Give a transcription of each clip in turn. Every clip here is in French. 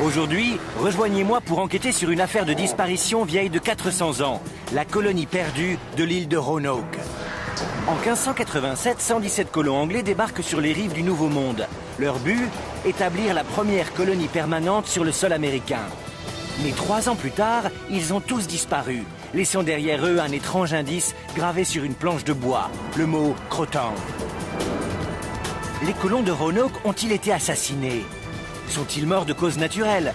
Aujourd'hui, rejoignez-moi pour enquêter sur une affaire de disparition vieille de 400 ans, la colonie perdue de l'île de Roanoke. En 1587, 117 colons anglais débarquent sur les rives du Nouveau Monde. Leur but, établir la première colonie permanente sur le sol américain. Mais 3 ans plus tard, ils ont tous disparu, laissant derrière eux un étrange indice gravé sur une planche de bois, le mot « Croton ». Les colons de Roanoke ont-ils été assassinés? Sont-ils morts de cause naturelle?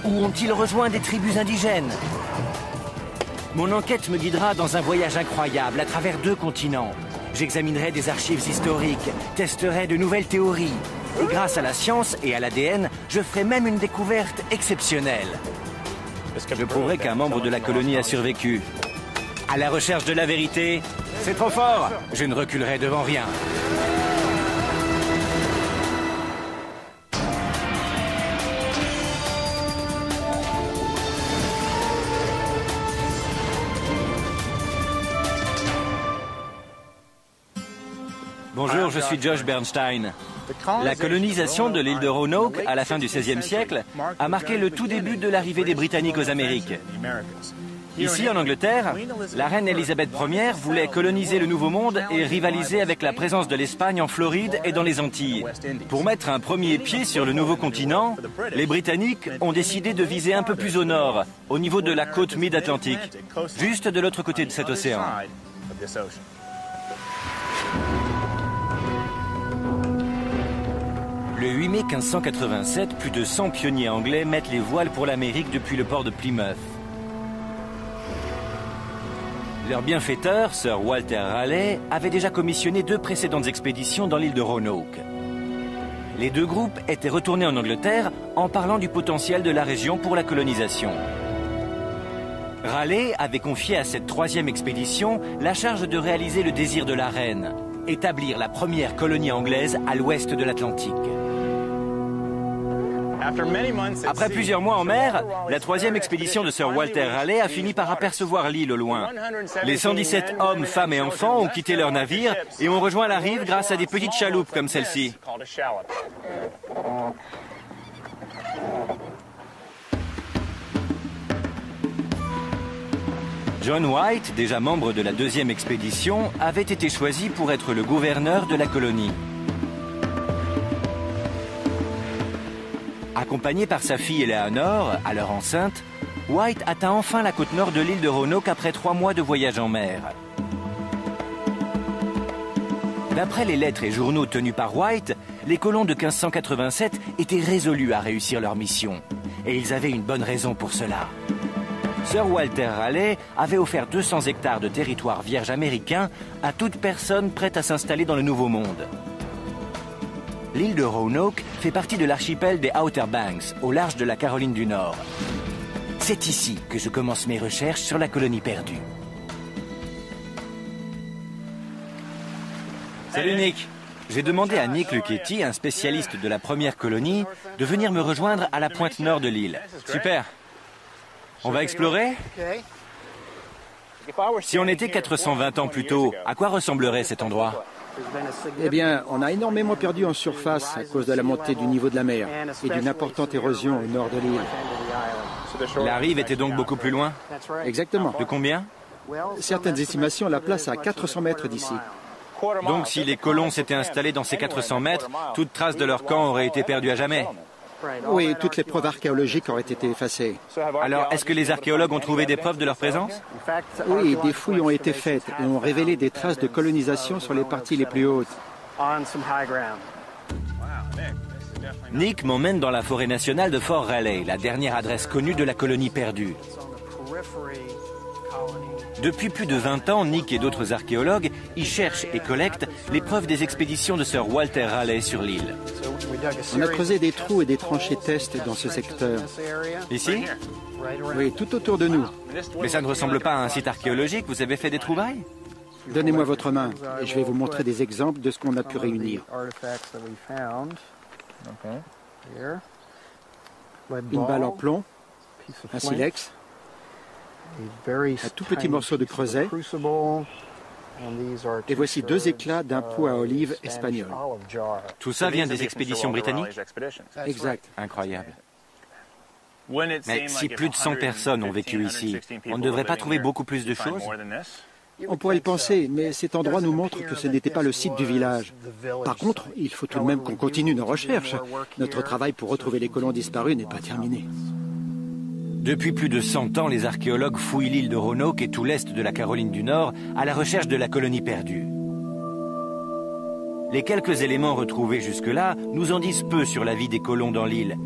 Ou ont-ils rejoint des tribus indigènes? Mon enquête me guidera dans un voyage incroyable à travers 2 continents. J'examinerai des archives historiques, testerai de nouvelles théories. Et grâce à la science et à l'ADN, je ferai même une découverte exceptionnelle. Je prouverai qu'un membre de la colonie a survécu. À la recherche de la vérité, c'est trop fort. Je ne reculerai devant rien. Bonjour, je suis Josh Bernstein. La colonisation de l'île de Roanoke à la fin du XVIe siècle a marqué le tout début de l'arrivée des Britanniques aux Amériques. Ici, en Angleterre, la reine Élisabeth Ier voulait coloniser le Nouveau Monde et rivaliser avec la présence de l'Espagne en Floride et dans les Antilles. Pour mettre un premier pied sur le nouveau continent, les Britanniques ont décidé de viser un peu plus au nord, au niveau de la côte mid-Atlantique, juste de l'autre côté de cet océan. Le 8 mai 1587, plus de 100 pionniers anglais mettent les voiles pour l'Amérique depuis le port de Plymouth. Leur bienfaiteur, Sir Walter Raleigh, avait déjà commissionné 2 précédentes expéditions dans l'île de Roanoke. Les 2 groupes étaient retournés en Angleterre en parlant du potentiel de la région pour la colonisation. Raleigh avait confié à cette 3e expédition la charge de réaliser le désir de la reine, établir la première colonie anglaise à l'ouest de l'Atlantique. Après plusieurs mois en mer, la 3e expédition de Sir Walter Raleigh a fini par apercevoir l'île au loin. Les 117 hommes, femmes et enfants ont quitté leur navire et ont rejoint la rive grâce à des petites chaloupes comme celle-ci. John White, déjà membre de la 2e expédition, avait été choisi pour être le gouverneur de la colonie. Accompagné par sa fille Eleanor, alors enceinte, White atteint enfin la côte nord de l'île de Roanoke après 3 mois de voyage en mer. D'après les lettres et journaux tenus par White, les colons de 1587 étaient résolus à réussir leur mission. Et ils avaient une bonne raison pour cela. Sir Walter Raleigh avait offert 200 hectares de territoire vierge américain à toute personne prête à s'installer dans le Nouveau Monde. L'île de Roanoke fait partie de l'archipel des Outer Banks, au large de la Caroline du Nord. C'est ici que je commence mes recherches sur la colonie perdue. Salut Nick. J'ai demandé à Nick Lucchetti, un spécialiste de la première colonie, de venir me rejoindre à la pointe nord de l'île. Super. On va explorer? Si on était 420 ans plus tôt, à quoi ressemblerait cet endroit? Eh bien, on a énormément perdu en surface à cause de la montée du niveau de la mer et d'une importante érosion au nord de l'île. La rive était donc beaucoup plus loin? Exactement. De combien? Certaines estimations la placent à 400 mètres d'ici. Donc si les colons s'étaient installés dans ces 400 mètres, toute trace de leur camp aurait été perdue à jamais? Oui, toutes les preuves archéologiques auraient été effacées. Alors, est-ce que les archéologues ont trouvé des preuves de leur présence? Oui, des fouilles ont été faites et ont révélé des traces de colonisation sur les parties les plus hautes. Nick m'emmène dans la forêt nationale de Fort Raleigh, la dernière adresse connue de la colonie perdue. Depuis plus de 20 ans, Nick et d'autres archéologues y cherchent et collectent les preuves des expéditions de Sir Walter Raleigh sur l'île. On a creusé des trous et des tranchées test dans ce secteur. Ici? Oui, tout autour de nous. Mais ça ne ressemble pas à un site archéologique, vous avez fait des trouvailles? Donnez-moi votre main et je vais vous montrer des exemples de ce qu'on a pu réunir. Une balle en plomb, un silex, un tout petit morceau de creuset, et voici 2 éclats d'un pot à olive espagnol. Tout ça vient des expéditions britanniques? Exact. Incroyable. Mais si plus de 100 personnes ont vécu ici, on ne devrait pas trouver beaucoup plus de choses? On pourrait le penser, mais cet endroit nous montre que ce n'était pas le site du village. Par contre, il faut tout de même qu'on continue nos recherches. Notre travail pour retrouver les colons disparus n'est pas terminé. Depuis plus de 100 ans, les archéologues fouillent l'île de Roanoke et tout l'est de la Caroline du Nord à la recherche de la colonie perdue. Les quelques éléments retrouvés jusque-là nous en disent peu sur la vie des colons dans l'île.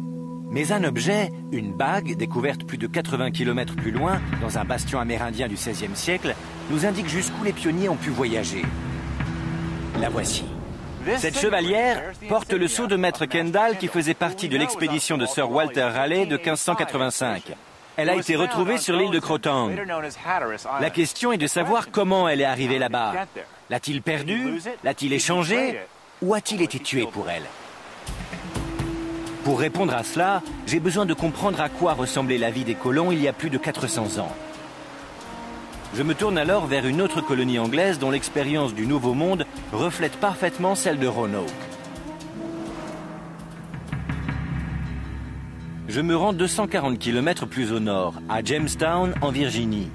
Mais un objet, une bague, découverte plus de 80 km plus loin, dans un bastion amérindien du XVIe siècle, nous indique jusqu'où les pionniers ont pu voyager. La voici. Cette chevalière porte le sceau de maître Kendall qui faisait partie de l'expédition de Sir Walter Raleigh de 1585. Elle a été retrouvée sur l'île de Croton. La question est de savoir comment elle est arrivée là-bas. L'a-t-il perdue? L'a-t-il échangée? Ou a-t-il été tué pour elle? Pour répondre à cela, j'ai besoin de comprendre à quoi ressemblait la vie des colons il y a plus de 400 ans. Je me tourne alors vers une autre colonie anglaise dont l'expérience du Nouveau Monde reflète parfaitement celle de Roanoke. Je me rends 240 km plus au nord, à Jamestown, en Virginie.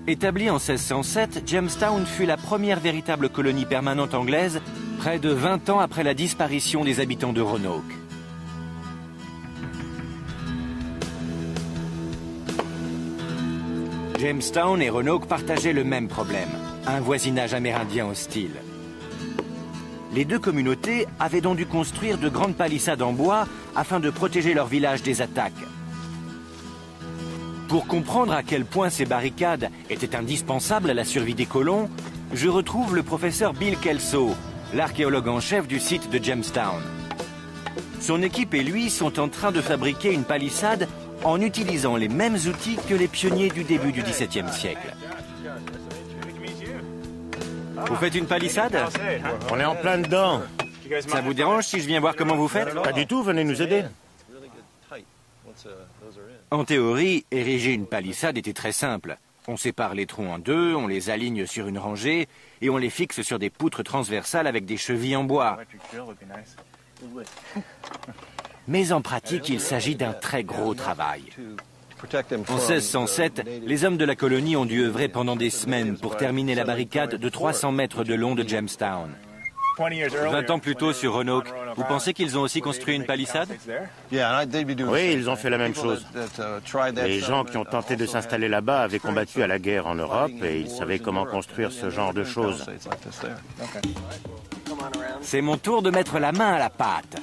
Établie en 1607, Jamestown fut la première véritable colonie permanente anglaise, près de 20 ans après la disparition des habitants de Roanoke. Jamestown et Roanoke partageaient le même problème, un voisinage amérindien hostile. Les deux communautés avaient donc dû construire de grandes palissades en bois afin de protéger leur village des attaques. Pour comprendre à quel point ces barricades étaient indispensables à la survie des colons, je retrouve le professeur Bill Kelso, l'archéologue en chef du site de Jamestown. Son équipe et lui sont en train de fabriquer une palissade en utilisant les mêmes outils que les pionniers du début du XVIIe siècle. Vous faites une palissade? On est en plein dedans. Ça vous dérange si je viens voir comment vous faites? Pas du tout, venez nous aider. En théorie, ériger une palissade était très simple. On sépare les troncs en deux, on les aligne sur une rangée et on les fixe sur des poutres transversales avec des chevilles en bois. Mais en pratique, il s'agit d'un très gros travail. En 1607, les hommes de la colonie ont dû œuvrer pendant des semaines pour terminer la barricade de 300 mètres de long de Jamestown. 20 ans plus tôt sur Roanoke, vous pensez qu'ils ont aussi construit une palissade? Oui, ils ont fait la même chose. Les gens qui ont tenté de s'installer là-bas avaient combattu à la guerre en Europe et ils savaient comment construire ce genre de choses. C'est mon tour de mettre la main à la pâte.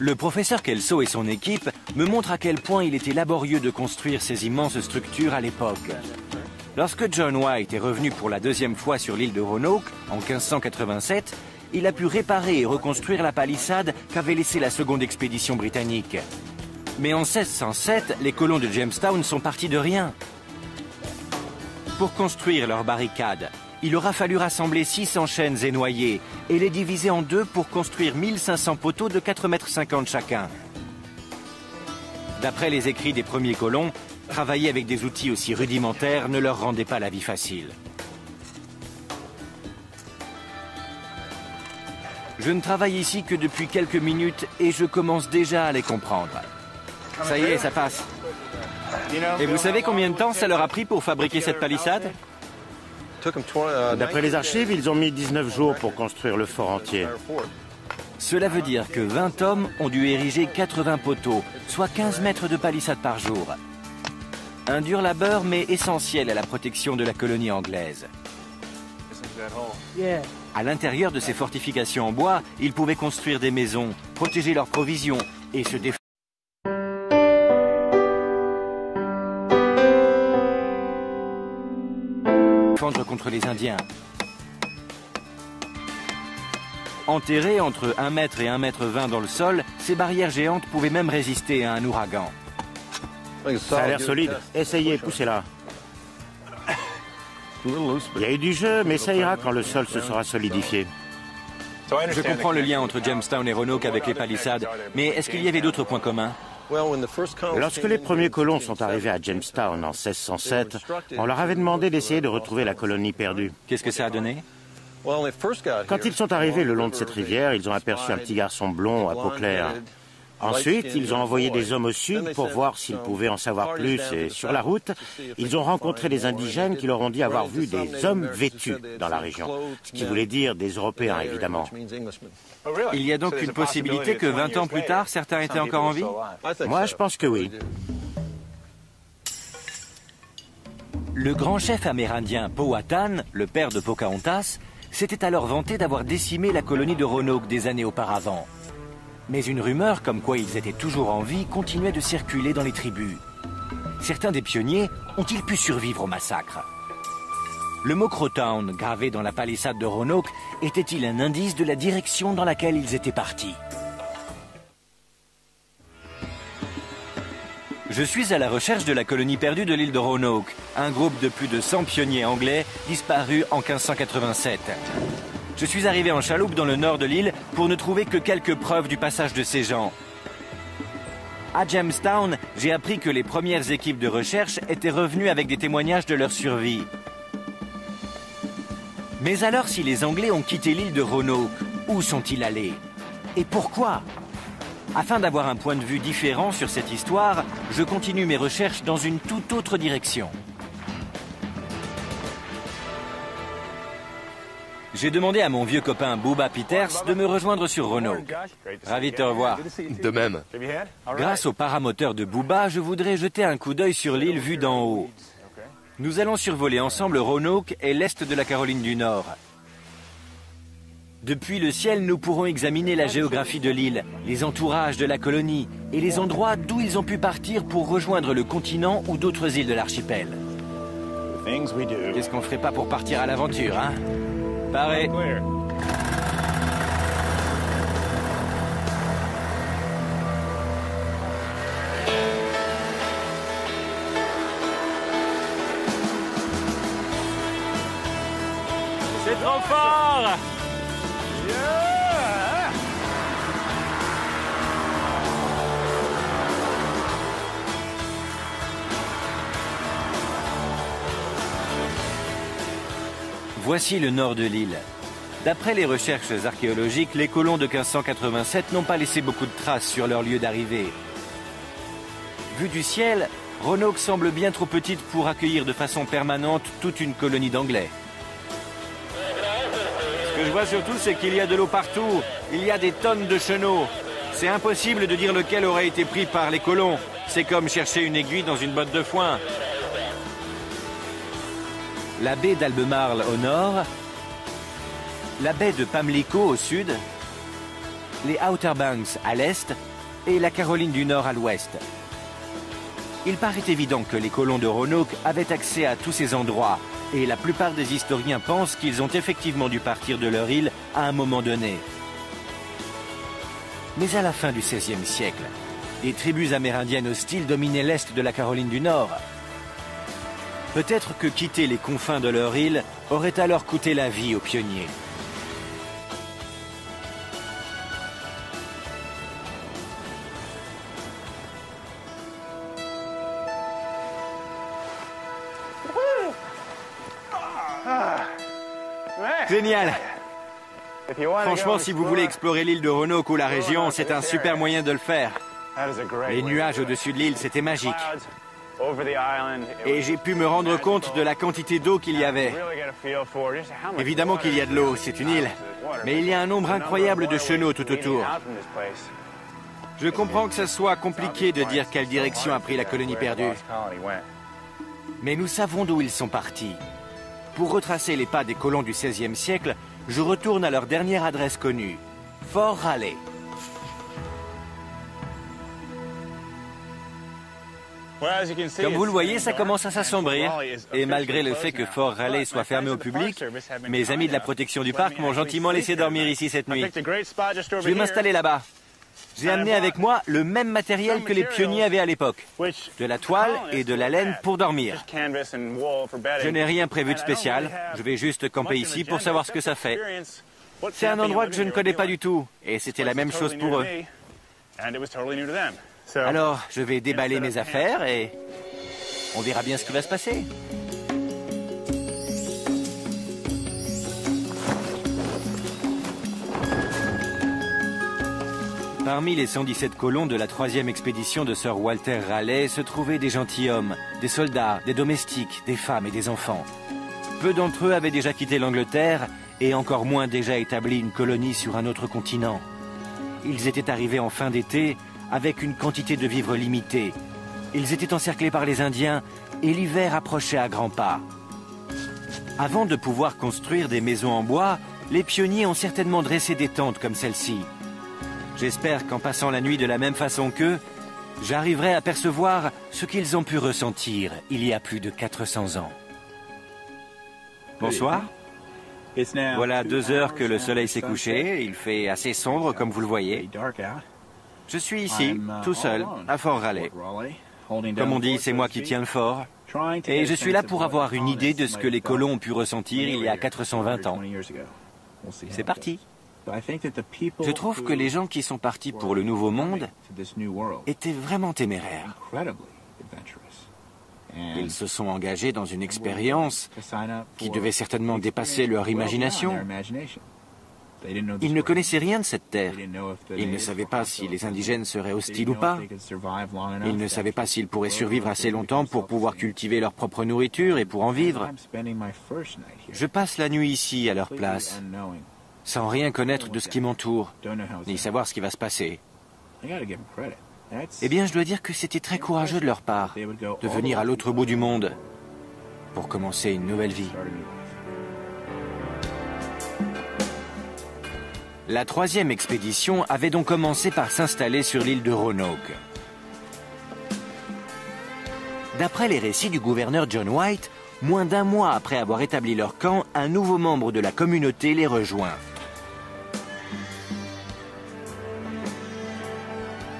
Le professeur Kelso et son équipe me montrent à quel point il était laborieux de construire ces immenses structures à l'époque. Lorsque John White est revenu pour la deuxième fois sur l'île de Roanoke, en 1587, il a pu réparer et reconstruire la palissade qu'avait laissée la seconde expédition britannique. Mais en 1607, les colons de Jamestown sont partis de rien. Pour construire leur barricade, il aura fallu rassembler 600 chaînes et noyers et les diviser en deux pour construire 1500 poteaux de 4,50 m chacun. D'après les écrits des premiers colons, travailler avec des outils aussi rudimentaires ne leur rendait pas la vie facile. Je ne travaille ici que depuis quelques minutes et je commence déjà à les comprendre. Ça y est, ça passe. Et vous savez combien de temps ça leur a pris pour fabriquer cette palissade? D'après les archives, ils ont mis 19 jours pour construire le fort entier. Cela veut dire que 20 hommes ont dû ériger 80 poteaux, soit 15 mètres de palissade par jour. Un dur labeur, mais essentiel à la protection de la colonie anglaise. À l'intérieur de ces fortifications en bois, ils pouvaient construire des maisons, protéger leurs provisions et se défendre contre les Indiens. Enterrées entre 1 mètre et 1,20 m dans le sol, ces barrières géantes pouvaient même résister à un ouragan. Ça a l'air solide. Essayez, poussez-la. Il y a eu du jeu, mais ça ira quand le sol se sera solidifié. Je comprends le lien entre Jamestown et Roanoke avec les palissades, mais est-ce qu'il y avait d'autres points communs? Lorsque les premiers colons sont arrivés à Jamestown en 1607, on leur avait demandé d'essayer de retrouver la colonie perdue. Qu'est-ce que ça a donné? Quand ils sont arrivés le long de cette rivière, ils ont aperçu un petit garçon blond à peau claire. Ensuite, ils ont envoyé des hommes au sud pour voir s'ils pouvaient en savoir plus et sur la route, ils ont rencontré des indigènes qui leur ont dit avoir vu des hommes vêtus dans la région, ce qui voulait dire des Européens évidemment. Il y a donc une possibilité que 20 ans plus tard, certains étaient encore en vie? Moi, je pense que oui. Le grand chef amérindien Powhatan, le père de Pocahontas, s'était alors vanté d'avoir décimé la colonie de Roanoke des années auparavant. Mais une rumeur comme quoi ils étaient toujours en vie continuait de circuler dans les tribus. Certains des pionniers ont-ils pu survivre au massacre? Le mot Crowtown, gravé dans la palissade de Roanoke, était-il un indice de la direction dans laquelle ils étaient partis? Je suis à la recherche de la colonie perdue de l'île de Roanoke, un groupe de plus de 100 pionniers anglais disparus en 1587. Je suis arrivé en chaloupe dans le nord de l'île pour ne trouver que quelques preuves du passage de ces gens. À Jamestown, j'ai appris que les premières équipes de recherche étaient revenues avec des témoignages de leur survie. Mais alors, si les Anglais ont quitté l'île de Roanoke, où sont-ils allés? Et pourquoi? Afin d'avoir un point de vue différent sur cette histoire, je continue mes recherches dans une toute autre direction. J'ai demandé à mon vieux copain Bubba Peters de me rejoindre sur Roanoke. Ravi de te revoir. De même. Grâce au paramoteur de Bubba, je voudrais jeter un coup d'œil sur l'île vue d'en haut. Nous allons survoler ensemble Roanoke et l'est de la Caroline du Nord. Depuis le ciel, nous pourrons examiner la géographie de l'île, les entourages de la colonie et les endroits d'où ils ont pu partir pour rejoindre le continent ou d'autres îles de l'archipel. Qu'est-ce qu'on ferait pas pour partir à l'aventure, hein? Pareil. C'est trop fort! Voici le nord de l'île. D'après les recherches archéologiques, les colons de 1587 n'ont pas laissé beaucoup de traces sur leur lieu d'arrivée. Vu du ciel, Roanoke semble bien trop petite pour accueillir de façon permanente toute une colonie d'Anglais. Ce que je vois surtout, c'est qu'il y a de l'eau partout. Il y a des tonnes de chenaux. C'est impossible de dire lequel aurait été pris par les colons. C'est comme chercher une aiguille dans une botte de foin. La baie d'Albemarle au nord, la baie de Pamlico au sud, les Outer Banks à l'est et la Caroline du Nord à l'ouest. Il paraît évident que les colons de Roanoke avaient accès à tous ces endroits et la plupart des historiens pensent qu'ils ont effectivement dû partir de leur île à un moment donné. Mais à la fin du XVIe siècle, des tribus amérindiennes hostiles dominaient l'est de la Caroline du Nord. Peut-être que quitter les confins de leur île aurait alors coûté la vie aux pionniers. Génial! Franchement, si vous voulez explorer l'île de Roanoke ou la région, c'est un super moyen de le faire. Les nuages au-dessus de l'île, c'était magique. Et j'ai pu me rendre compte de la quantité d'eau qu'il y avait. Évidemment qu'il y a de l'eau, c'est une île. Mais il y a un nombre incroyable de chenaux tout autour. Je comprends que ce soit compliqué de dire quelle direction a pris la colonie perdue. Mais nous savons d'où ils sont partis. Pour retracer les pas des colons du XVIe siècle, je retourne à leur dernière adresse connue, Fort Raleigh. Comme vous le voyez, ça commence à s'assombrir. Et malgré le fait que Fort Raleigh soit fermé au public, mes amis de la protection du parc m'ont gentiment laissé dormir ici cette nuit. Je vais m'installer là-bas. J'ai amené avec moi le même matériel que les pionniers avaient à l'époque. De la toile et de la laine pour dormir. Je n'ai rien prévu de spécial. Je vais juste camper ici pour savoir ce que ça fait. C'est un endroit que je ne connais pas du tout. Et c'était la même chose pour eux. Alors, je vais déballer mes affaires et on verra bien ce qui va se passer. Parmi les 117 colons de la 3e expédition de Sir Walter Raleigh se trouvaient des gentilshommes, des soldats, des domestiques, des femmes et des enfants. Peu d'entre eux avaient déjà quitté l'Angleterre et encore moins déjà établi une colonie sur un autre continent. Ils étaient arrivés en fin d'été avec une quantité de vivres limitée. Ils étaient encerclés par les Indiens et l'hiver approchait à grands pas. Avant de pouvoir construire des maisons en bois, les pionniers ont certainement dressé des tentes comme celle-ci. J'espère qu'en passant la nuit de la même façon qu'eux, j'arriverai à percevoir ce qu'ils ont pu ressentir il y a plus de 400 ans. Bonsoir. Voilà 2 heures que le soleil s'est couché. Il fait assez sombre, comme vous le voyez. Je suis ici, tout seul, à Fort Raleigh. Comme on dit, c'est moi qui tiens le fort. Et je suis là pour avoir une idée de ce que les colons ont pu ressentir il y a 420 ans. C'est parti. Je trouve que les gens qui sont partis pour le Nouveau Monde étaient vraiment téméraires. Ils se sont engagés dans une expérience qui devait certainement dépasser leur imagination. Ils ne connaissaient rien de cette terre. Ils ne savaient pas si les indigènes seraient hostiles ou pas. Ils ne savaient pas s'ils pourraient survivre assez longtemps pour pouvoir cultiver leur propre nourriture et pour en vivre. Je passe la nuit ici à leur place, sans rien connaître de ce qui m'entoure, ni savoir ce qui va se passer. Eh bien, je dois dire que c'était très courageux de leur part, de venir à l'autre bout du monde pour commencer une nouvelle vie. La 3e expédition avait donc commencé par s'installer sur l'île de Roanoke. D'après les récits du gouverneur John White, moins d'1 mois après avoir établi leur camp, un nouveau membre de la communauté les rejoint.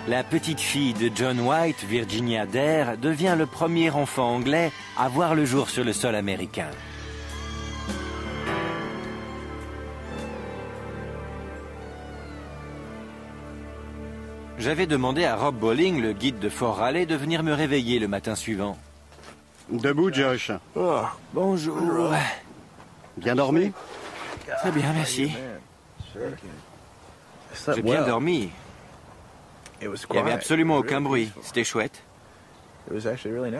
La petite fille de John White, Virginia Dare, devient le premier enfant anglais à voir le jour sur le sol américain. J'avais demandé à Rob Bowling, le guide de Fort Raleigh, de venir me réveiller le matin suivant. Debout, Josh. Oh, bonjour. Bien dormi? Très bien, merci. J'ai bien dormi. Il n'y avait absolument aucun bruit. C'était chouette.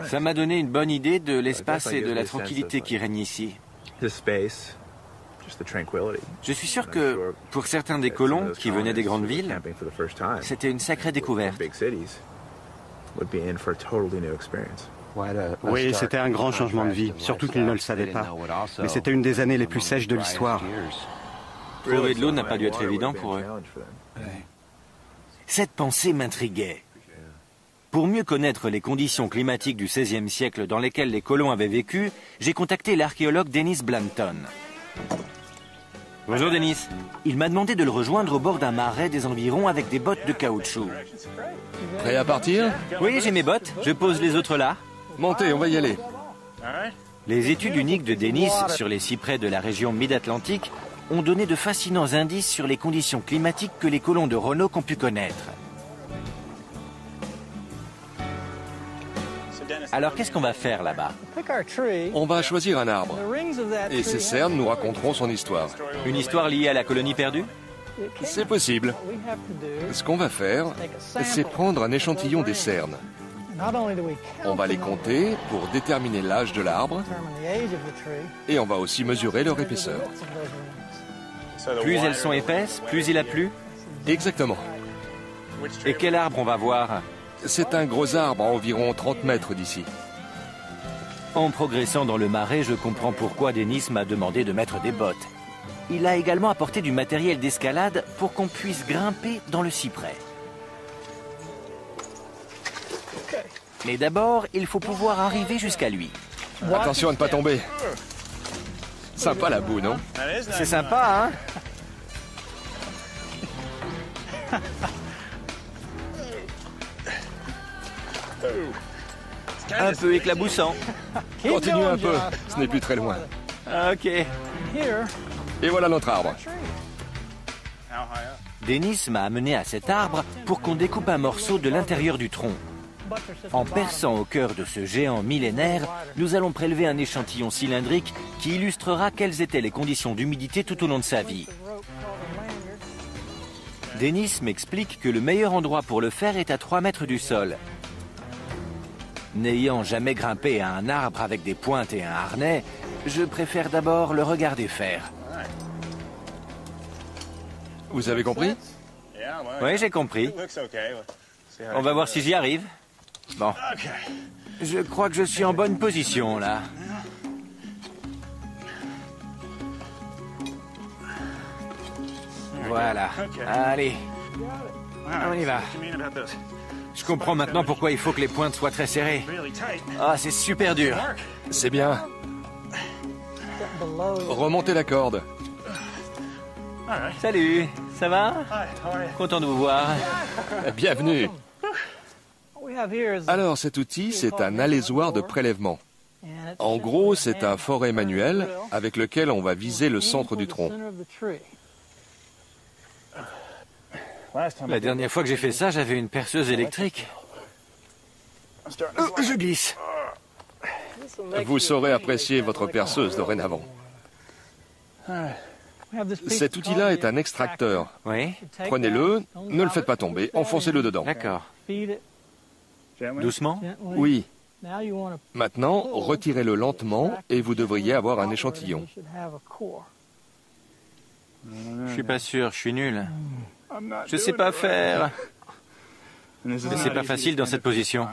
Ça m'a donné une bonne idée de l'espace et de la tranquillité qui règne ici. Je suis sûr que, pour certains des colons qui venaient des grandes villes, c'était une sacrée découverte. Oui, c'était un grand changement de vie, surtout qu'ils ne le savaient pas. Mais c'était une des années les plus sèches de l'histoire. Trouver de l'eau n'a pas dû être évident pour eux. Cette pensée m'intriguait. Pour mieux connaître les conditions climatiques du XVIe siècle dans lesquelles les colons avaient vécu, j'ai contacté l'archéologue Dennis Blanton. Bonjour Dennis. Il m'a demandé de le rejoindre au bord d'un marais des environs avec des bottes de caoutchouc. Prêt à partir? Oui, j'ai mes bottes. Je pose les autres là. Montez, on va y aller. Les études uniques de Dennis sur les cyprès de la région mid-atlantique ont donné de fascinants indices sur les conditions climatiques que les colons de Roanoke ont pu connaître. Alors qu'est-ce qu'on va faire là-bas? On va choisir un arbre. Et ces cernes nous raconteront son histoire. Une histoire liée à la colonie perdue? C'est possible. Ce qu'on va faire, c'est prendre un échantillon des cernes. On va les compter pour déterminer l'âge de l'arbre et on va aussi mesurer leur épaisseur. Plus elles sont épaisses, plus il a plu? Exactement. Et quel arbre on va voir? C'est un gros arbre à environ 30 mètres d'ici. En progressant dans le marais, je comprends pourquoi Dennis m'a demandé de mettre des bottes. Il a également apporté du matériel d'escalade pour qu'on puisse grimper dans le cyprès. Mais d'abord, il faut pouvoir arriver jusqu'à lui. Attention à ne pas tomber. Sympa la boue, non? C'est sympa, hein? Un peu éclaboussant. Continue un peu, ce n'est plus très loin. Ok. Et voilà notre arbre. Dennis m'a amené à cet arbre pour qu'on découpe un morceau de l'intérieur du tronc. En perçant au cœur de ce géant millénaire, nous allons prélever un échantillon cylindrique qui illustrera quelles étaient les conditions d'humidité tout au long de sa vie. Dennis m'explique que le meilleur endroit pour le faire est à 3 mètres du sol. N'ayant jamais grimpé à un arbre avec des pointes et un harnais, je préfère d'abord le regarder faire. Vous avez compris? Oui, j'ai compris. On va voir si j'y arrive. Bon. Je crois que je suis en bonne position, là. Voilà. Allez. On y va. Je comprends maintenant pourquoi il faut que les pointes soient très serrées. Ah, c'est super dur. C'est bien. Remontez la corde. Salut, ça va? Content de vous voir. Bienvenue. Alors, cet outil, c'est un alésoir de prélèvement. En gros, c'est un forêt manuel avec lequel on va viser le centre du tronc. La dernière fois que j'ai fait ça, j'avais une perceuse électrique. Je glisse. Vous saurez apprécier votre perceuse dorénavant. Cet outil-là est un extracteur. Oui, Prenez-le, ne le faites pas tomber, enfoncez-le dedans. d'accord. Doucement? Oui. Maintenant, retirez-le lentement et vous devriez avoir un échantillon. Je suis pas sûr, je suis nul. Je sais pas faire. Mais c'est pas facile dans cette position.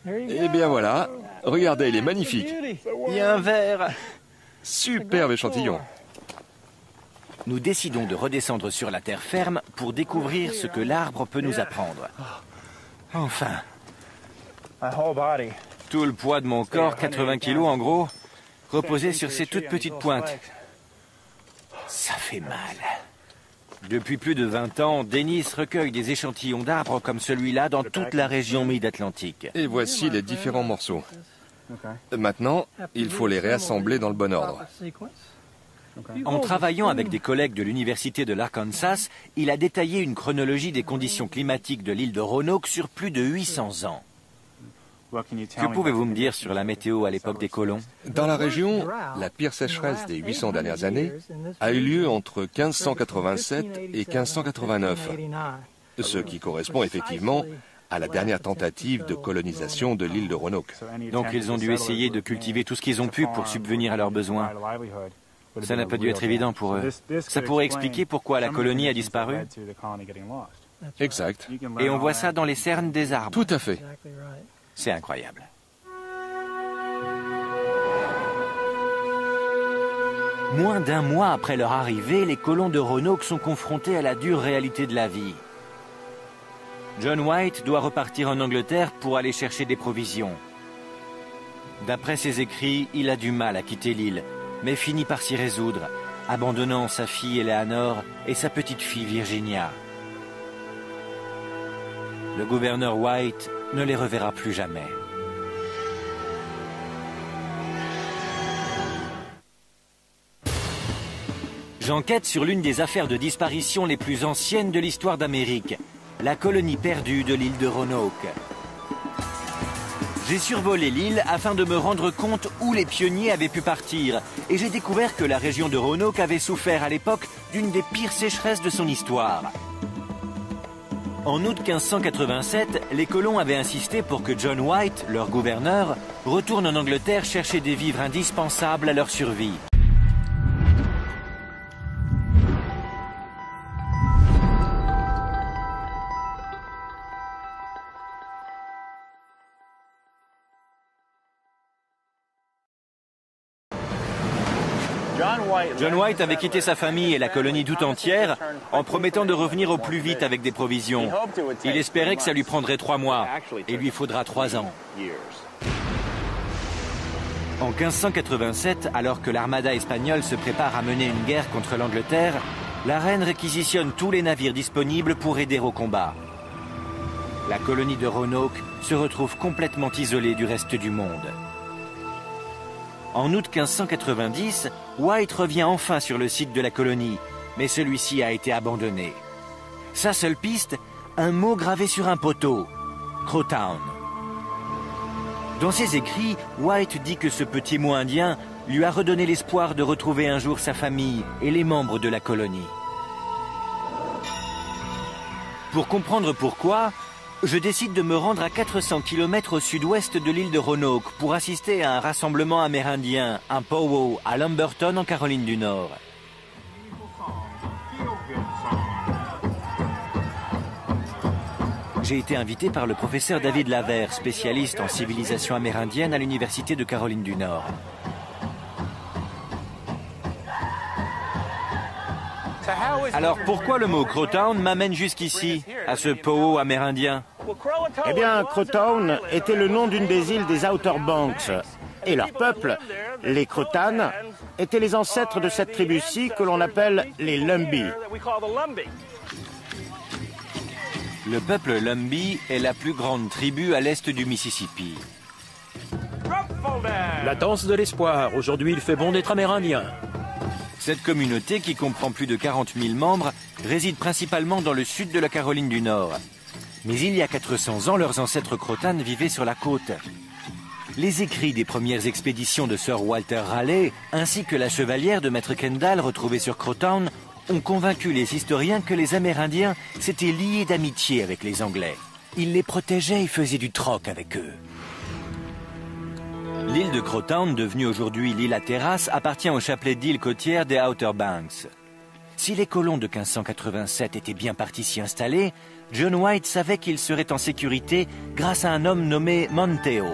Eh bien voilà, regardez, il est magnifique. Il y a un verre. Superbe échantillon. Nous décidons de redescendre sur la terre ferme pour découvrir ce que l'arbre peut nous apprendre. Enfin. Tout le poids de mon corps, 80 kilos en gros, reposait sur ces toutes petites pointes. Ça fait mal. Depuis plus de 20 ans, Dennis recueille des échantillons d'arbres comme celui-là dans toute la région mid-atlantique. Et voici les différents morceaux. Maintenant, il faut les réassembler dans le bon ordre. En travaillant avec des collègues de l'Université de l'Arkansas, il a détaillé une chronologie des conditions climatiques de l'île de Roanoke sur plus de 800 ans. Que pouvez-vous me dire sur la météo à l'époque des colons? Dans la région, la pire sécheresse des 800 dernières années a eu lieu entre 1587 et 1589, ce qui correspond effectivement à la dernière tentative de colonisation de l'île de Roanoke. Donc ils ont dû essayer de cultiver tout ce qu'ils ont pu pour subvenir à leurs besoins. Ça n'a pas dû être évident pour eux. Ça pourrait expliquer pourquoi la colonie a disparu. Exact. Et on voit ça dans les cernes des arbres. Tout à fait. C'est incroyable. Moins d'un mois après leur arrivée, les colons de Roanoke sont confrontés à la dure réalité de la vie. John White doit repartir en Angleterre pour aller chercher des provisions. D'après ses écrits, il a du mal à quitter l'île, mais finit par s'y résoudre, abandonnant sa fille Eleanor et sa petite-fille Virginia. Le gouverneur White ne les reverra plus jamais. J'enquête sur l'une des affaires de disparition les plus anciennes de l'histoire d'Amérique, la colonie perdue de l'île de Roanoke. J'ai survolé l'île afin de me rendre compte où les pionniers avaient pu partir, et j'ai découvert que la région de Roanoke avait souffert à l'époque d'une des pires sécheresses de son histoire. En août 1587, les colons avaient insisté pour que John White, leur gouverneur, retourne en Angleterre chercher des vivres indispensables à leur survie. John White avait quitté sa famille et la colonie tout entière en promettant de revenir au plus vite avec des provisions. Il espérait que ça lui prendrait 3 mois, et il lui faudra 3 ans. En 1587, alors que l'armada espagnole se prépare à mener une guerre contre l'Angleterre, la reine réquisitionne tous les navires disponibles pour aider au combat. La colonie de Roanoke se retrouve complètement isolée du reste du monde. En août 1590, White revient enfin sur le site de la colonie, mais celui-ci a été abandonné. Sa seule piste, un mot gravé sur un poteau, Crowtown. Dans ses écrits, White dit que ce petit mot indien lui a redonné l'espoir de retrouver un jour sa famille et les membres de la colonie. Pour comprendre pourquoi, je décide de me rendre à 400 km au sud-ouest de l'île de Roanoke pour assister à un rassemblement amérindien, un powwow, à Lumberton en Caroline du Nord. J'ai été invité par le professeur David Laver, spécialiste en civilisation amérindienne à l'Université de Caroline du Nord. Alors pourquoi le mot Crowtown m'amène jusqu'ici, à ce powwow amérindien? Eh bien, Crowtown était le nom d'une des îles des Outer Banks. Et leur peuple, les Crotanes, étaient les ancêtres de cette tribu-ci que l'on appelle les Lumbee. Le peuple Lumbee est la plus grande tribu à l'est du Mississippi. La danse de l'espoir. Aujourd'hui, il fait bon d'être amérindien. Cette communauté, qui comprend plus de 40 000 membres, réside principalement dans le sud de la Caroline du Nord. Mais il y a 400 ans, leurs ancêtres Crotanes vivaient sur la côte. Les écrits des premières expéditions de Sir Walter Raleigh, ainsi que la chevalière de Maître Kendall retrouvée sur Crowtown, ont convaincu les historiens que les Amérindiens s'étaient liés d'amitié avec les Anglais. Ils les protégeaient et faisaient du troc avec eux. L'île de Crowtown, devenue aujourd'hui l'île à terrasse, appartient au chapelet d'îles côtières des Outer Banks. Si les colons de 1587 étaient bien partis s'y installer, John White savait qu'ils seraient en sécurité grâce à un homme nommé Monteo.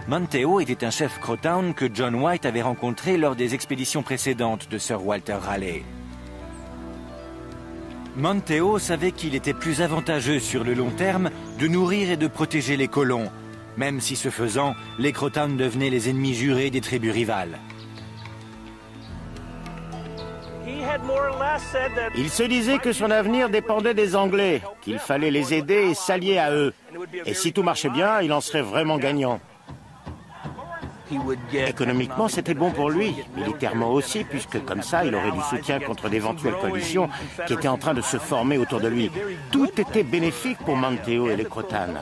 Monteo était un chef Crowtown que John White avait rencontré lors des expéditions précédentes de Sir Walter Raleigh. Monteo savait qu'il était plus avantageux sur le long terme de nourrir et de protéger les colons, même si ce faisant, les Crowtown devenaient les ennemis jurés des tribus rivales. Il se disait que son avenir dépendait des Anglais, qu'il fallait les aider et s'allier à eux. Et si tout marchait bien, il en serait vraiment gagnant. Économiquement, c'était bon pour lui, militairement aussi, puisque comme ça, il aurait du soutien contre d'éventuelles coalitions qui étaient en train de se former autour de lui. Tout était bénéfique pour Monteo et les Crotanes.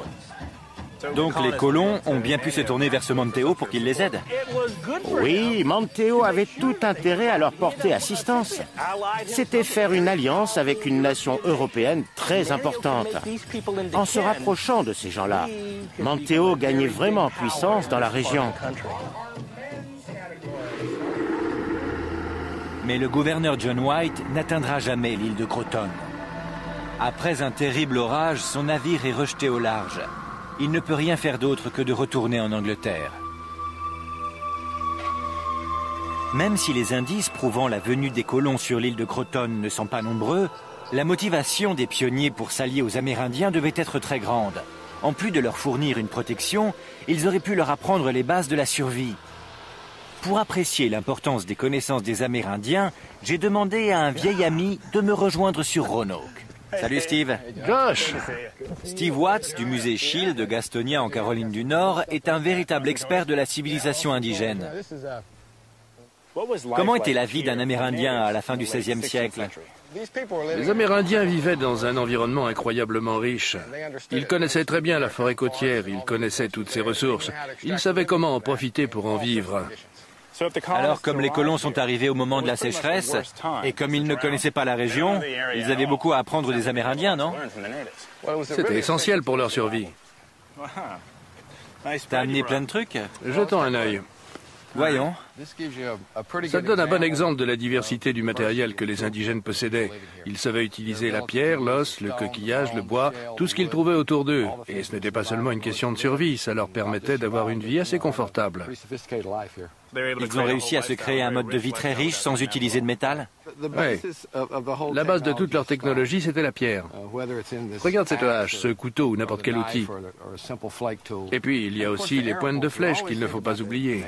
Donc les colons ont bien pu se tourner vers ce Monteo pour qu'il les aide. Oui, Monteo avait tout intérêt à leur porter assistance. C'était faire une alliance avec une nation européenne très importante. En se rapprochant de ces gens-là, Monteo gagnait vraiment en puissance dans la région. Mais le gouverneur John White n'atteindra jamais l'île de Crowtown. Après un terrible orage, son navire est rejeté au large. Il ne peut rien faire d'autre que de retourner en Angleterre. Même si les indices prouvant la venue des colons sur l'île de Crowtown ne sont pas nombreux, la motivation des pionniers pour s'allier aux Amérindiens devait être très grande. En plus de leur fournir une protection, ils auraient pu leur apprendre les bases de la survie. Pour apprécier l'importance des connaissances des Amérindiens, j'ai demandé à un vieil ami de me rejoindre sur Roanoke. Salut Steve. Josh! Steve Watts du musée Shield de Gastonia en Caroline du Nord est un véritable expert de la civilisation indigène. Comment était la vie d'un Amérindien à la fin du XVIe siècle? Les Amérindiens vivaient dans un environnement incroyablement riche. Ils connaissaient très bien la forêt côtière, ils connaissaient toutes ses ressources. Ils savaient comment en profiter pour en vivre. Alors, comme les colons sont arrivés au moment de la sécheresse, et comme ils ne connaissaient pas la région, ils avaient beaucoup à apprendre des Amérindiens, non? C'était essentiel pour leur survie. T'as amené plein de trucs? Jetons un œil. Voyons. Ça te donne un bon exemple de la diversité du matériel que les indigènes possédaient. Ils savaient utiliser la pierre, l'os, le coquillage, le bois, tout ce qu'ils trouvaient autour d'eux. Et ce n'était pas seulement une question de survie, ça leur permettait d'avoir une vie assez confortable. Ils ont réussi à se créer un mode de vie très riche sans utiliser de métal? Oui. La base de toute leur technologie, c'était la pierre. Regarde cette hache, ce couteau ou n'importe quel outil. Et puis, il y a aussi les pointes de flèches qu'il ne faut pas oublier.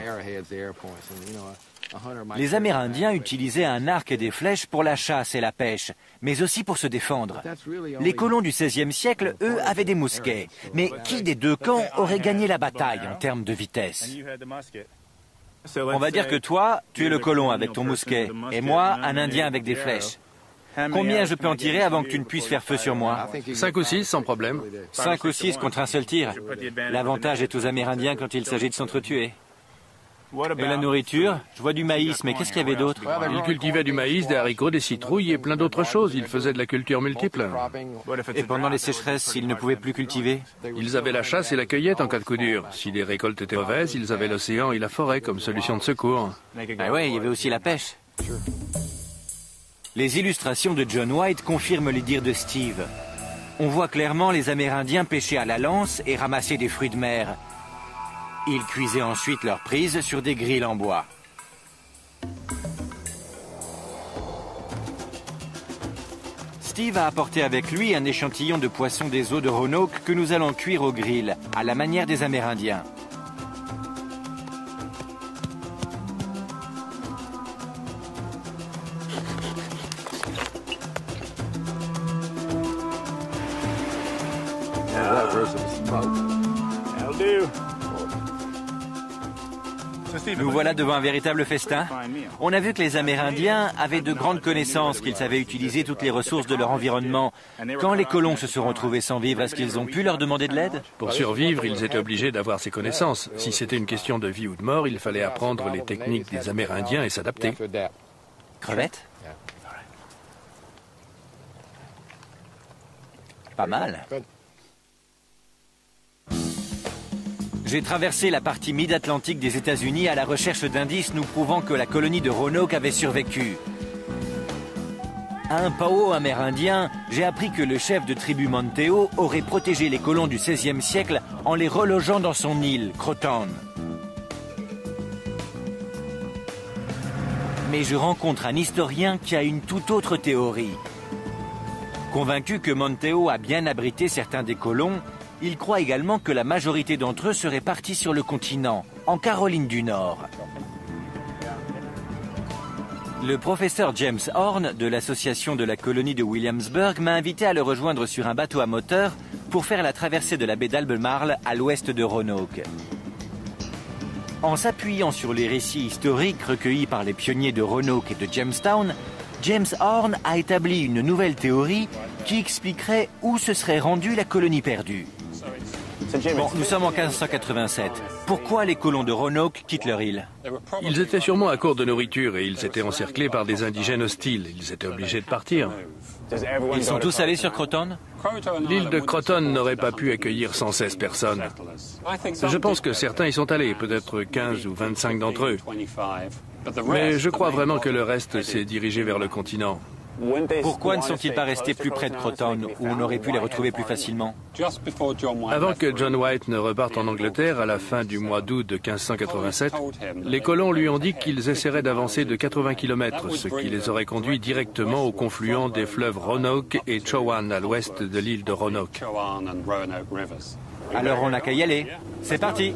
Les Amérindiens utilisaient un arc et des flèches pour la chasse et la pêche, mais aussi pour se défendre. Les colons du XVIe siècle, eux, avaient des mousquets. Mais qui des deux camps aurait gagné la bataille en termes de vitesse? On va dire que toi, tu es le colon avec ton mousquet, et moi, un Indien avec des flèches. Combien je peux en tirer avant que tu ne puisses faire feu sur moi? 5 ou 6, sans problème. 5 ou 6 contre un seul tir. L'avantage est aux Amérindiens quand il s'agit de s'entretuer. Et la nourriture? Je vois du maïs, mais qu'est-ce qu'il y avait d'autre? Ils cultivaient du maïs, des haricots, des citrouilles et plein d'autres choses. Ils faisaient de la culture multiple. Et pendant les sécheresses, ils ne pouvaient plus cultiver? Ils avaient la chasse et la cueillette en cas de coup dur. Si les récoltes étaient mauvaises, ils avaient l'océan et la forêt comme solution de secours. Ah ouais, il y avait aussi la pêche. Les illustrations de John White confirment les dires de Steve. On voit clairement les Amérindiens pêcher à la lance et ramasser des fruits de mer. Ils cuisaient ensuite leur prise sur des grilles en bois. Steve a apporté avec lui un échantillon de poissons des eaux de Roanoke que nous allons cuire au grill, à la manière des Amérindiens. Nous voilà devant un véritable festin. On a vu que les Amérindiens avaient de grandes connaissances, qu'ils savaient utiliser toutes les ressources de leur environnement. Quand les colons se sont retrouvés sans vivre, est-ce qu'ils ont pu leur demander de l'aide? Pour survivre, ils étaient obligés d'avoir ces connaissances. Si c'était une question de vie ou de mort, il fallait apprendre les techniques des Amérindiens et s'adapter. Crevettes? Pas mal. J'ai traversé la partie mid-atlantique des États-Unis à la recherche d'indices nous prouvant que la colonie de Roanoke avait survécu. À un Pao amérindien, j'ai appris que le chef de tribu Monteo aurait protégé les colons du XVIe siècle en les relogeant dans son île, Croton. Mais je rencontre un historien qui a une toute autre théorie. Convaincu que Monteo a bien abrité certains des colons, il croit également que la majorité d'entre eux seraient partis sur le continent, en Caroline du Nord. Le professeur James Horn, de l'association de la colonie de Williamsburg, m'a invité à le rejoindre sur un bateau à moteur pour faire la traversée de la baie d'Albemarle à l'ouest de Roanoke. En s'appuyant sur les récits historiques recueillis par les pionniers de Roanoke et de Jamestown, James Horn a établi une nouvelle théorie qui expliquerait où se serait rendue la colonie perdue. Bon, nous sommes en 1587. Pourquoi les colons de Roanoke quittent leur île? Ils étaient sûrement à court de nourriture et ils étaient encerclés par des indigènes hostiles. Ils étaient obligés de partir. Ils sont tous allés sur Croton? L'île de Croton n'aurait pas pu accueillir 116 personnes. Je pense que certains y sont allés, peut-être 15 ou 25 d'entre eux. Mais je crois vraiment que le reste s'est dirigé vers le continent. Pourquoi ne sont-ils pas restés plus près de Croton, où on aurait pu les retrouver plus facilement? Avant que John White ne reparte en Angleterre à la fin du mois d'août de 1587, les colons lui ont dit qu'ils essaieraient d'avancer de 80 km, ce qui les aurait conduits directement au confluent des fleuves Roanoke et Chowan à l'ouest de l'île de Roanoke. Alors on n'a qu'à y aller. C'est parti!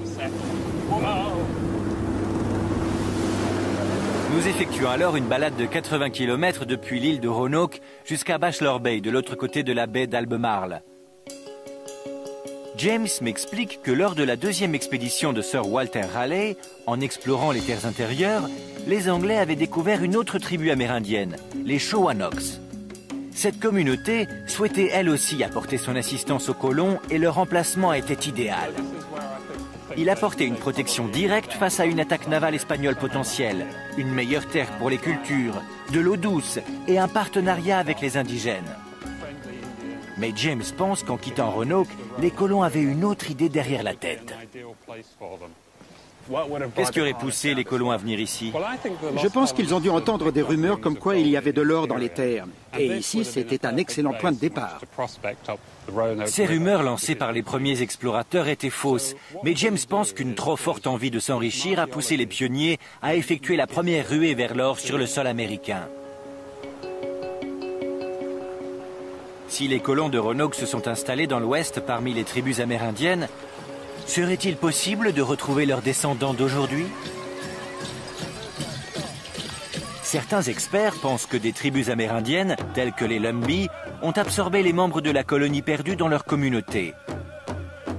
Nous effectuons alors une balade de 80 km depuis l'île de Roanoke jusqu'à Bachelor Bay, de l'autre côté de la baie d'Albemarle. James m'explique que lors de la deuxième expédition de Sir Walter Raleigh, en explorant les terres intérieures, les Anglais avaient découvert une autre tribu amérindienne, les Shawanoks. Cette communauté souhaitait elle aussi apporter son assistance aux colons et leur emplacement était idéal. Il apportait une protection directe face à une attaque navale espagnole potentielle, une meilleure terre pour les cultures, de l'eau douce et un partenariat avec les indigènes. Mais James pense qu'en quittant Roanoke, les colons avaient une autre idée derrière la tête. Qu'est-ce qui aurait poussé les colons à venir ici? Je pense qu'ils ont dû entendre des rumeurs comme quoi il y avait de l'or dans les terres. Et ici, c'était un excellent point de départ. Ces rumeurs lancées par les premiers explorateurs étaient fausses, mais James pense qu'une trop forte envie de s'enrichir a poussé les pionniers à effectuer la première ruée vers l'or sur le sol américain. Si les colons de Roanoke se sont installés dans l'ouest parmi les tribus amérindiennes, serait-il possible de retrouver leurs descendants d'aujourd'hui? Certains experts pensent que des tribus amérindiennes, telles que les Lumbee, ont absorbé les membres de la colonie perdue dans leur communauté.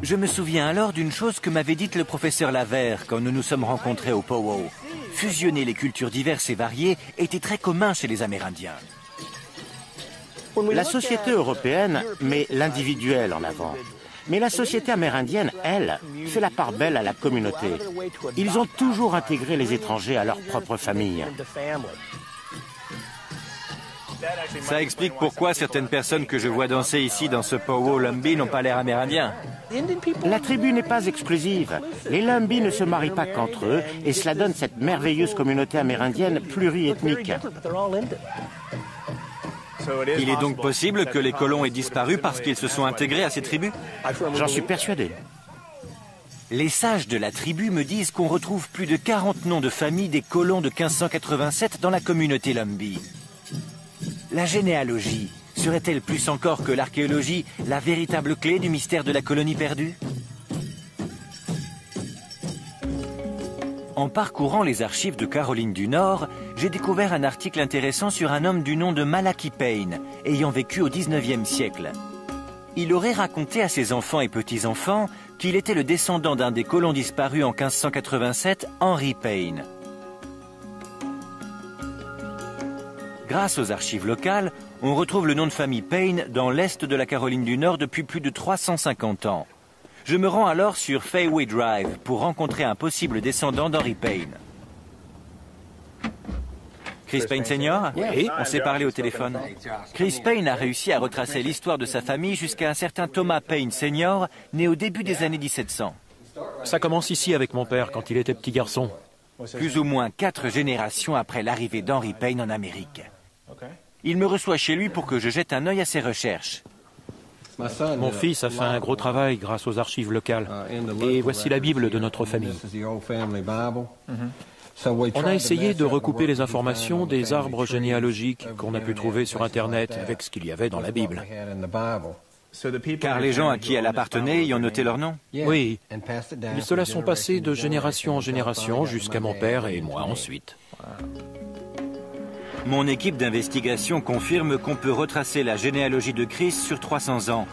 Je me souviens alors d'une chose que m'avait dite le professeur Lavert quand nous nous sommes rencontrés au Powwow. Fusionner les cultures diverses et variées était très commun chez les Amérindiens. La société européenne met l'individuel en avant. Mais la société amérindienne, elle, fait la part belle à la communauté. Ils ont toujours intégré les étrangers à leur propre famille. Ça explique pourquoi certaines personnes que je vois danser ici dans ce powwow Lumbee n'ont pas l'air amérindiens. La tribu n'est pas exclusive. Les Lumbee ne se marient pas qu'entre eux et cela donne cette merveilleuse communauté amérindienne pluriethnique. Il est donc possible que les colons aient disparu parce qu'ils se sont intégrés à ces tribus? J'en suis persuadé. Les sages de la tribu me disent qu'on retrouve plus de 40 noms de familles des colons de 1587 dans la communauté Lumbee. La généalogie serait-elle plus encore que l'archéologie la véritable clé du mystère de la colonie perdue? En parcourant les archives de Caroline du Nord, j'ai découvert un article intéressant sur un homme du nom de Malachi Payne, ayant vécu au 19e siècle. Il aurait raconté à ses enfants et petits-enfants qu'il était le descendant d'un des colons disparus en 1587, Henry Payne. Grâce aux archives locales, on retrouve le nom de famille Payne dans l'est de la Caroline du Nord depuis plus de 350 ans. Je me rends alors sur Fayway Drive pour rencontrer un possible descendant d'Henry Payne. Chris Payne Senior? Oui, on s'est parlé au téléphone. Chris Payne a réussi à retracer l'histoire de sa famille jusqu'à un certain Thomas Payne Senior, né au début des années 1700. Ça commence ici avec mon père quand il était petit garçon. Plus ou moins 4 générations après l'arrivée d'Henry Payne en Amérique. Il me reçoit chez lui pour que je jette un œil à ses recherches. Mon fils a fait un gros travail grâce aux archives locales. Et voici la Bible de notre famille. On a essayé de recouper les informations des arbres généalogiques qu'on a pu trouver sur Internet avec ce qu'il y avait dans la Bible. Car les gens à qui elle appartenait y ont noté leur nom? Oui. Mais ceux-là sont passés de génération en génération jusqu'à mon père et moi ensuite. Mon équipe d'investigation confirme qu'on peut retracer la généalogie de Chris sur 300 ans.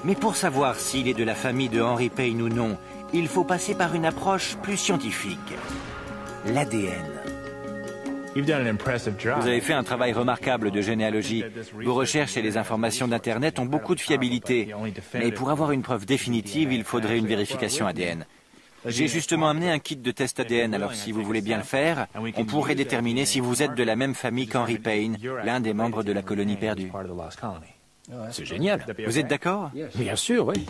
Mais pour savoir s'il est de la famille de Henry Payne ou non, il faut passer par une approche plus scientifique. L'ADN. Vous avez fait un travail remarquable de généalogie. Vos recherches et les informations d'Internet ont beaucoup de fiabilité. Mais pour avoir une preuve définitive, il faudrait une vérification ADN. J'ai justement amené un kit de test ADN, alors si vous voulez bien le faire, on pourrait déterminer si vous êtes de la même famille qu'Henry Payne, l'un des membres de la colonie perdue. C'est génial. Vous êtes d'accord? Bien sûr, oui.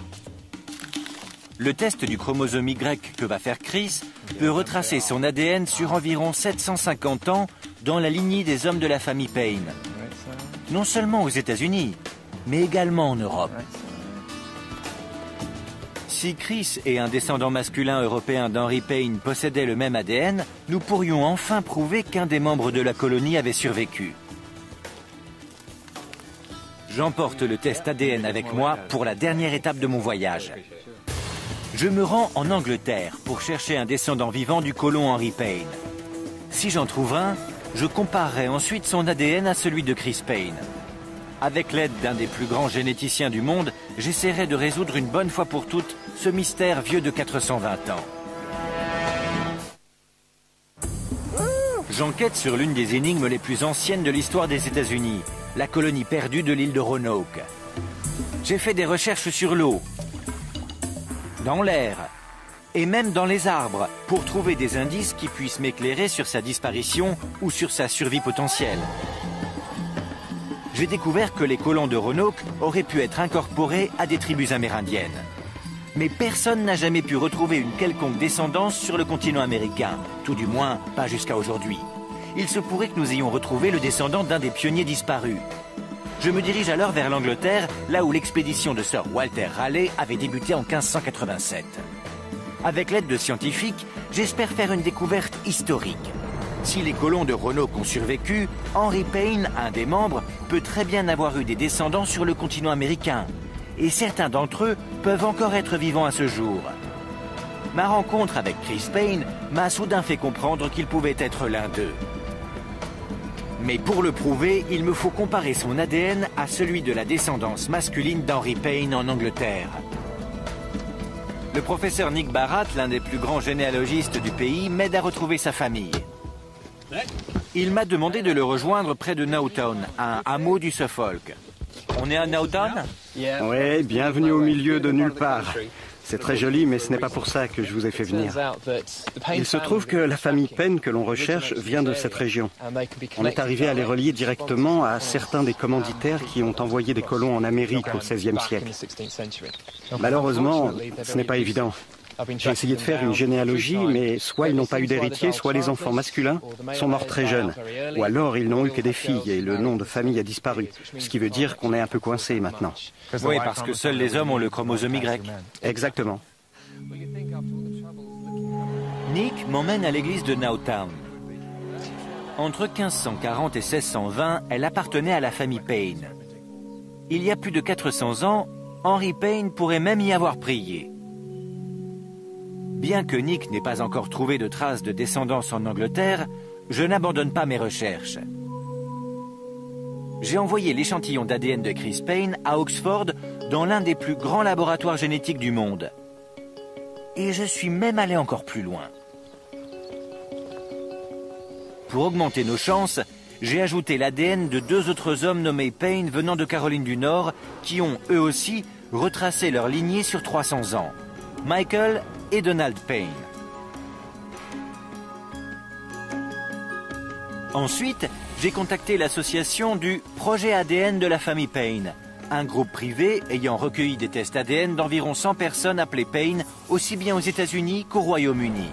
Le test du chromosome Y que va faire Chris peut retracer son ADN sur environ 750 ans dans la lignée des hommes de la famille Payne. Non seulement aux États-Unis, mais également en Europe. Si Chris et un descendant masculin européen d'Henry Payne possédaient le même ADN, nous pourrions enfin prouver qu'un des membres de la colonie avait survécu. J'emporte le test ADN avec moi pour la dernière étape de mon voyage. Je me rends en Angleterre pour chercher un descendant vivant du colon Henry Payne. Si j'en trouve un, je comparerai ensuite son ADN à celui de Chris Payne. Avec l'aide d'un des plus grands généticiens du monde, j'essaierai de résoudre une bonne fois pour toutes ce mystère vieux de 420 ans. J'enquête sur l'une des énigmes les plus anciennes de l'histoire des États-Unis, la colonie perdue de l'île de Roanoke. J'ai fait des recherches sur l'eau, dans l'air et même dans les arbres pour trouver des indices qui puissent m'éclairer sur sa disparition ou sur sa survie potentielle. J'ai découvert que les colons de Roanoke auraient pu être incorporés à des tribus amérindiennes. Mais personne n'a jamais pu retrouver une quelconque descendance sur le continent américain, tout du moins pas jusqu'à aujourd'hui. Il se pourrait que nous ayons retrouvé le descendant d'un des pionniers disparus. Je me dirige alors vers l'Angleterre, là où l'expédition de Sir Walter Raleigh avait débuté en 1587. Avec l'aide de scientifiques, j'espère faire une découverte historique. Si les colons de Roanoke ont survécu, Henry Payne, un des membres, peut très bien avoir eu des descendants sur le continent américain. Et certains d'entre eux peuvent encore être vivants à ce jour. Ma rencontre avec Chris Payne m'a soudain fait comprendre qu'il pouvait être l'un d'eux. Mais pour le prouver, il me faut comparer son ADN à celui de la descendance masculine d'Henry Payne en Angleterre. Le professeur Nick Barat, l'un des plus grands généalogistes du pays, m'aide à retrouver sa famille. Il m'a demandé de le rejoindre près de Nowtown, un hameau du Suffolk. On est à Nowtown? Oui, bienvenue au milieu de nulle part. C'est très joli, mais ce n'est pas pour ça que je vous ai fait venir. Il se trouve que la famille Payne que l'on recherche vient de cette région. On est arrivé à les relier directement à certains des commanditaires qui ont envoyé des colons en Amérique au XVIe siècle. Malheureusement, ce n'est pas évident. J'ai essayé de faire une généalogie, mais soit ils n'ont pas eu d'héritier, soit les enfants masculins sont morts très jeunes. Ou alors ils n'ont eu que des filles et le nom de famille a disparu. Ce qui veut dire qu'on est un peu coincé maintenant. Oui, parce que seuls les hommes ont le chromosome Y. Exactement. Nick m'emmène à l'église de Nowtown. Entre 1540 et 1620, elle appartenait à la famille Payne. Il y a plus de 400 ans, Henry Payne pourrait même y avoir prié. Bien que Nick n'ait pas encore trouvé de traces de descendance en Angleterre, je n'abandonne pas mes recherches. J'ai envoyé l'échantillon d'ADN de Chris Payne à Oxford, dans l'un des plus grands laboratoires génétiques du monde. Et je suis même allé encore plus loin. Pour augmenter nos chances, j'ai ajouté l'ADN de 2 autres hommes nommés Payne venant de Caroline du Nord, qui ont, eux aussi, retracé leur lignée sur 300 ans. Michael et Donald Payne. Ensuite, j'ai contacté l'association du Projet ADN de la famille Payne, un groupe privé ayant recueilli des tests ADN d'environ 100 personnes appelées Payne, aussi bien aux États-Unis qu'au Royaume-Uni.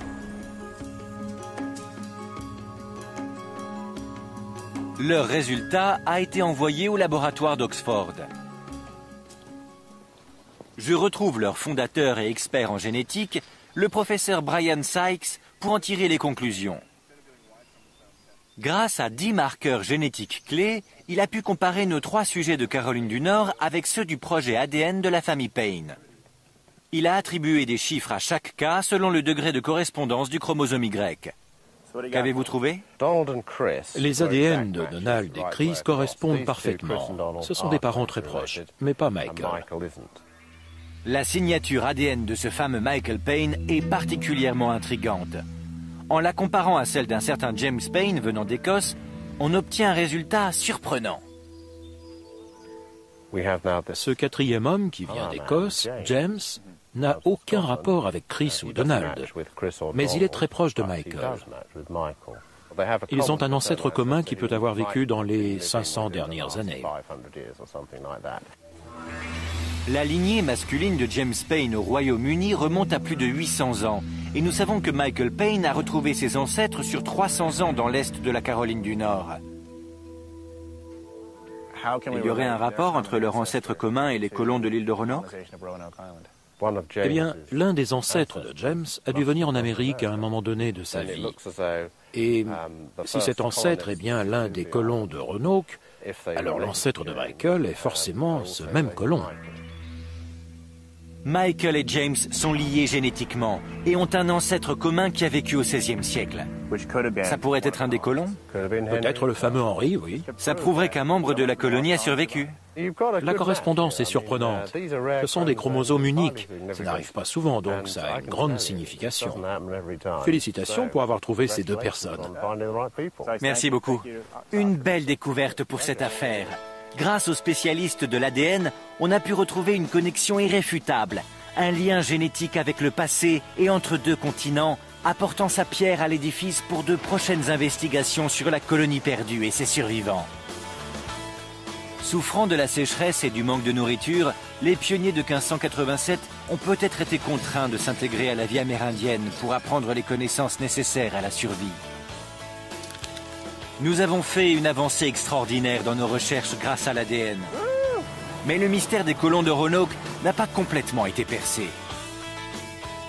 Leur résultat a été envoyé au laboratoire d'Oxford. Je retrouve leur fondateur et expert en génétique, le professeur Brian Sykes, pour en tirer les conclusions. Grâce à 10 marqueurs génétiques clés, il a pu comparer nos 3 sujets de Caroline du Nord avec ceux du projet ADN de la famille Payne. Il a attribué des chiffres à chaque cas selon le degré de correspondance du chromosome Y. Qu'avez-vous trouvé? Les ADN de Donald et Chris correspondent parfaitement. Ce sont des parents très proches, mais pas Michael. La signature ADN de ce fameux Michael Payne est particulièrement intrigante. En la comparant à celle d'un certain James Payne venant d'Écosse, on obtient un résultat surprenant. Ce 4e homme qui vient d'Écosse, James, n'a aucun rapport avec Chris ou Donald, mais il est très proche de Michael. Ils ont un ancêtre commun qui peut avoir vécu dans les 500 dernières années. La lignée masculine de James Payne au Royaume-Uni remonte à plus de 800 ans. Et nous savons que Michael Payne a retrouvé ses ancêtres sur 300 ans dans l'est de la Caroline du Nord. Il y aurait un rapport entre leur ancêtre commun et les colons de l'île de Roanoke? Eh bien, l'un des ancêtres de James a dû venir en Amérique à un moment donné de sa vie. Et si cet ancêtre est bien l'un des colons de Roanoke, alors l'ancêtre de Michael est forcément ce même colon. Michael et James sont liés génétiquement et ont un ancêtre commun qui a vécu au XVIe siècle. Ça pourrait être un des colons? Peut-être le fameux Henry, oui. Ça prouverait qu'un membre de la colonie a survécu. La correspondance est surprenante. Ce sont des chromosomes uniques. Ça n'arrive pas souvent, donc ça a une grande signification. Félicitations pour avoir trouvé ces 2 personnes. Merci beaucoup. Une belle découverte pour cette affaire. Grâce aux spécialistes de l'ADN, on a pu retrouver une connexion irréfutable, un lien génétique avec le passé et entre 2 continents, apportant sa pierre à l'édifice pour de prochaines investigations sur la colonie perdue et ses survivants. Souffrant de la sécheresse et du manque de nourriture, les pionniers de 1587 ont peut-être été contraints de s'intégrer à la vie amérindienne pour apprendre les connaissances nécessaires à la survie. Nous avons fait une avancée extraordinaire dans nos recherches grâce à l'ADN. Mais le mystère des colons de Roanoke n'a pas complètement été percé.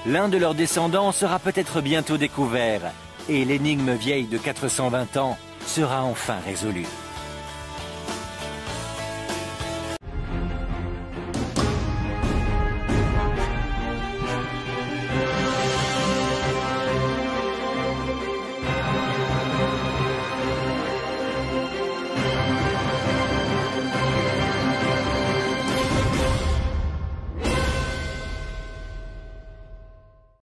L'un de leurs descendants sera peut-être bientôt découvert et l'énigme vieille de 420 ans sera enfin résolue.